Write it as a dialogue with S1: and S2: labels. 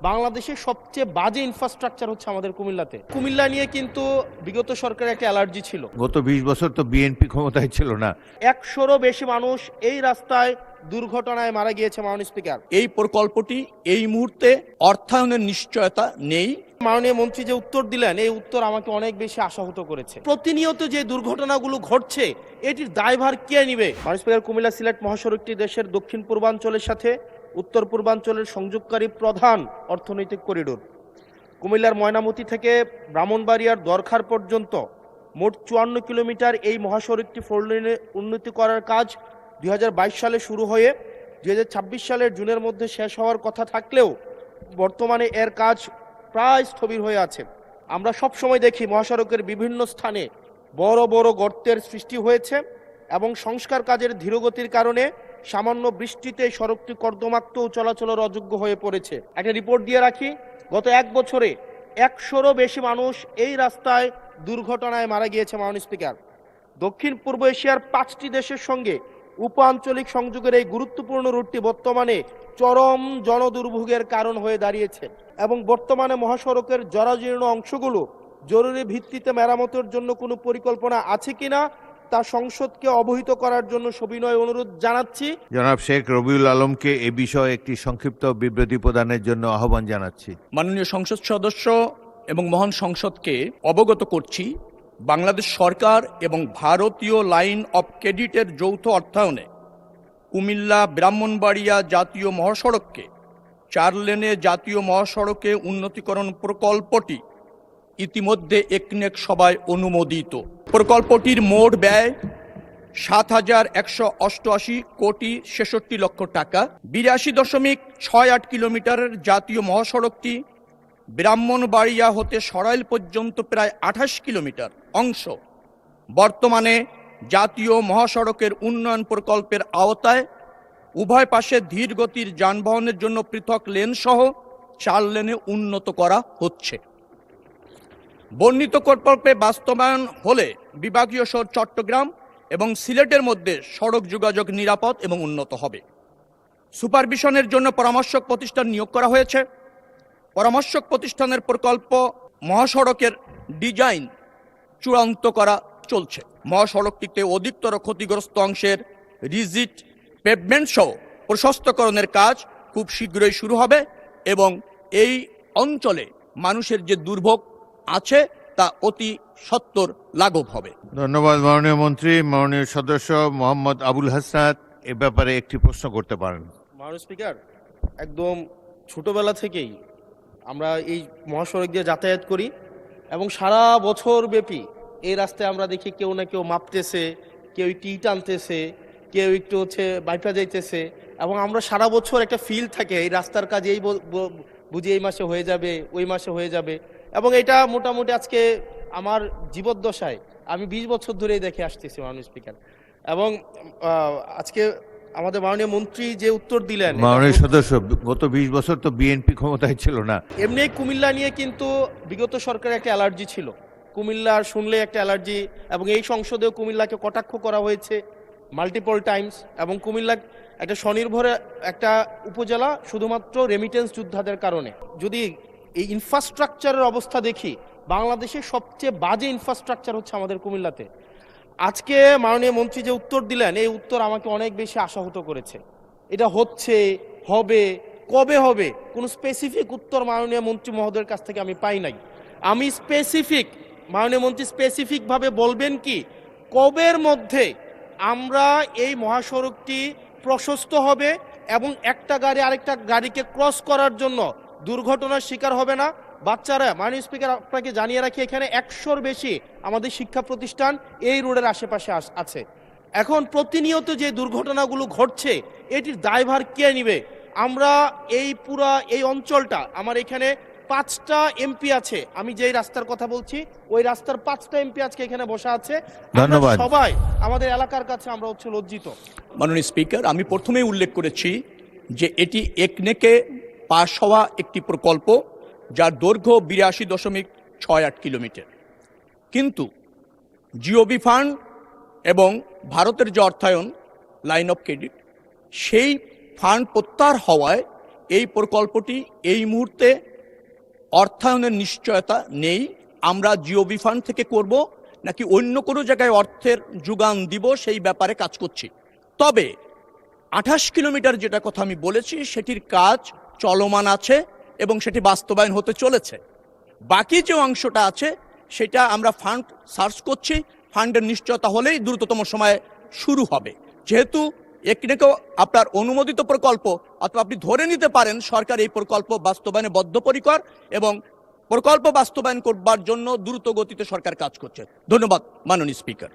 S1: বাংলাদেশের সবচেয়ে বাজে ইনফ্রাস্ট্রাকচার হচ্ছে আমাদের কুমিল্লাতে। কুমিল্লা নিয়ে কিন্তু বিগত সরকারের একটা অ্যালার্জি ছিল।
S2: গত 20 বছর তো বিএনপি ক্ষমতায় ছিল না।
S1: 100রও বেশি মানুষ এই রাস্তায় দুর্ঘটনায় মারা গিয়েছে। মাননীয় স্পিকার,
S3: এই প্রকল্পটি এই মুহূর্তে অর্থায়নের নিশ্চয়তা নেই।
S1: মাননীয় মন্ত্রী যে উত্তর দিলেন, এই উত্তর আমাকে অনেক বেশি আশাহত করেছে। প্রতিনিয়ত যে দুর্ঘটনাগুলো ঘটছে, এটির দায়ভার কে নিবে? মাননীয় স্পিকার, কুমিল্লা সিলেট মহাসড়কটি দেশের দক্ষিণ পূর্বাঞ্চলের সাথে উত্তর পূর্বাঞ্চলের সংযোগকারী প্রধান অর্থনৈতিক করিডোর। কুমিল্লার ময়নামতি থেকে ব্রাহ্মণবাড়িয়ার দরখার পর্যন্ত মোট 54 কিলোমিটার এই মহাসড়কটি 4 লেনে উন্নতি করার কাজ 2022 সালে শুরু হয়ে 2026 সালের জুনের মধ্যে শেষ হওয়ার কথা থাকলেও বর্তমানে এর কাজ প্রায় স্থবির হয়ে আছে। আমরা সব সময় দেখি মহাসড়কের বিভিন্ন স্থানে বড় বড় গর্তের সৃষ্টি হয়েছে এবং সংস্কার কাজের ধীরগতির কারণে সামান্য বৃষ্টিতে সড়কটি কর্দমাক্ত ও চলাচলের অযোগ্য হয়ে পড়েছে। একটা রিপোর্ট দিয়ে রাখি, গত 1 বছরে 100রও বেশি মানুষ এই রাস্তায় দুর্ঘটনায় মারা গিয়েছে। মাননীয় স্পিকার, দক্ষিণ পূর্ব এশিয়ার 5টি দেশের সঙ্গে উপ-আঞ্চলিক সংযোগের এই গুরুত্বপূর্ণ রুটটি বর্তমানে চরম জনদুর্ভোগের কারণ হয়ে দাঁড়িয়েছে এবং বর্তমানে মহাসড়কের জরাজীর্ণ অংশগুলো জরুরি ভিত্তিতে মেরামতের জন্য কোনো পরিকল্পনা আছে কিনা তা সংসদকে অবহিত করার জন্য সবিনয় অনুরোধ জানাচ্ছি।
S2: জনাব শেখ রবিউল আলমকে এ বিষয়ে একটি সংক্ষিপ্ত বিবৃতি প্রদানের জন্য আহ্বান জানাচ্ছি।
S3: মাননীয় সংসদ সদস্য এবং মহান সংসদকে অবগত করছি, বাংলাদেশ সরকার এবং ভারতীয় লাইন অফ ক্রেডিটের যৌথ অর্থায়নে কুমিল্লা ব্রাহ্মণবাড়িয়া জাতীয় মহাসড়ককে 4 লেনে জাতীয় মহাসড়কে উন্নতিকরণ প্রকল্পটি ইতিমধ্যে একনেক সভায় অনুমোদিত। প্রকল্পটির মোট ব্যয় 7,188 কোটি 66 লক্ষ টাকা। 82.68 কিলোমিটারের জাতীয় মহাসড়কটি ব্রাহ্মণবাড়িয়া হতে সরাইল পর্যন্ত প্রায় 28 কিলোমিটার অংশ বর্তমানে জাতীয় মহাসড়কের উন্নয়ন প্রকল্পের আওতায় উভয় পাশে ধীর গতির যানবাহনের জন্য পৃথক লেন সহ 4 লেনে উন্নত করা হচ্ছে। বর্ণিত প্রকল্পে বাস্তবায়ন হলে বিভাগীয় শহর চট্টগ্রাম এবং সিলেটের মধ্যে সড়ক যোগাযোগ নিরাপদ এবং উন্নত হবে। সুপারভিশনের জন্য পরামর্শক প্রতিষ্ঠান নিয়োগ করা হয়েছে। পরামর্শক প্রতিষ্ঠানের প্রকল্প মহাসড়কের ডিজাইন চূড়ান্ত করা চলছে। মহাসড়কটিতে অধিকতর ক্ষতিগ্রস্ত অংশের রিজিট পেভমেন্ট সহ প্রশস্তকরণের কাজ খুব শীঘ্রই শুরু হবে এবং এই অঞ্চলে মানুষের যে দুর্ভোগ আছে তা অতি সত্বর লাঘব হবে।
S2: ধন্যবাদ মাননীয় মন্ত্রী। মাননীয় সদস্য মোহাম্মদ আবুল হাসনাত এ ব্যাপারে একটি প্রশ্ন করতে পারেন।
S1: মাননীয় স্পিকার, একদম ছোটবেলা থেকেই আমরা এই মহাসড়ক দিয়ে যাতায়াত করি এবং সারা বছর ব্যাপী এই রাস্তায় আমরা দেখি কেউ না কেউ মাপতেছে, কেউ টি টানতেছে, কেউ একটু বাইপা যাইতেছে এবং আমরা সারা বছর একটা ফিল থাকে এই রাস্তার কাজ এই বুঝি এই মাসে হয়ে যাবে, ওই মাসে হয়ে যাবে এবং এটা মোটামুটি আজকে আমার জীবদ্দশায় আমি 20 বছর ধরেই দেখে আসতেছি। মাননীয় স্পিকার, এবং আজকে আমাদের মাননীয় মন্ত্রী যে উত্তর দিলেন,
S2: মাননীয় সদস্য, গত 20 বছর তো বিএনপি ক্ষমতায় ছিল না।
S1: এমনি কুমিল্লা নিয়ে কিন্তু বিগত সরকারের একটা অ্যালার্জি ছিল। কুমিল্লার শুনলে একটা অ্যালার্জি এবং এই সংসদেও কুমিল্লাকে কটাক্ষ করা হয়েছে মাল্টিপল টাইমস এবং কুমিল্লা একটা স্বনির্ভর একটা উপজেলা শুধুমাত্র রেমিটেন্স যোদ্ধাদের কারণে। যদি এই ইনফ্রাস্ট্রাকচারের অবস্থা দেখি, বাংলাদেশের সবচেয়ে বাজে ইনফ্রাস্ট্রাকচার হচ্ছে আমাদের কুমিল্লাতে। আজকে মাননীয় মন্ত্রী যে উত্তর দিলেন, এই উত্তর আমাকে অনেক বেশি আশাহত করেছে। এটা হচ্ছে, হবে, কবে হবে, কোনো স্পেসিফিক উত্তর মাননীয় মন্ত্রী মহোদয়ের কাছ থেকে আমি পাই নাই। আমি মাননীয় মন্ত্রী স্পেসিফিকভাবে বলবেন কি কবের মধ্যে আমরা এই মহাসড়কটি প্রশস্ত হবে এবং একটা গাড়ি আরেকটা গাড়িকে ক্রস করার জন্য দুর্ঘটনার শিকার হবে না। বাচ্চারা, মাননীয় স্পিকার আপনাকে জানিয়ে রাখি, এখানে 100-র বেশি আমাদের শিক্ষা প্রতিষ্ঠান এই রোডের আশেপাশে আছে। এখন প্রতিনিয়ত যে দুর্ঘটনাগুলো ঘটছে, এটির দায়ভার কে নিবে? আমরা এই অঞ্চলটা, আমার এখানে 5টা এমপি আছে, আমি যেই রাস্তার কথা বলছি ওই রাস্তার 5টা এমপি আজকে এখানে বসা আছে।
S2: ধন্যবাদ।
S1: সবাই আমাদের এলাকার কাছে আমরা লজ্জিত।
S3: মাননীয় স্পিকার, আমি প্রথমেই উল্লেখ করেছি যে এটি একনেকে পাশ হওয়া একটি প্রকল্প যার দৈর্ঘ্য 82.68 কিলোমিটার, কিন্তু জিওবি ফান্ড এবং ভারতের যে অর্থায়ন লাইন অফ ক্রেডিট, সেই ফান্ড প্রত্যাহার হওয়ায় এই প্রকল্পটি এই মুহূর্তে অর্থায়নের নিশ্চয়তা নেই। আমরা জিওবি ফান্ড থেকে করব নাকি অন্য কোনো জায়গায় অর্থের যোগান দিব সেই ব্যাপারে কাজ করছি। তবে 28 কিলোমিটার যেটা কথা আমি বলেছি সেটির কাজ চলমান আছে এবং সেটি বাস্তবায়ন হতে চলেছে। বাকি যে অংশটা আছে সেটা আমরা ফান্ড সার্চ করছি, ফান্ডের নিশ্চয়তা হলেই দ্রুততম সময়ে শুরু হবে। যেহেতু একটিকেও আপনার অনুমোদিত প্রকল্প, অথবা আপনি ধরে নিতে পারেন সরকার এই প্রকল্প বাস্তবায়নে বদ্ধপরিকর এবং প্রকল্প বাস্তবায়ন করবার জন্য দ্রুত গতিতে সরকার কাজ করছে। ধন্যবাদ মাননীয় স্পিকার।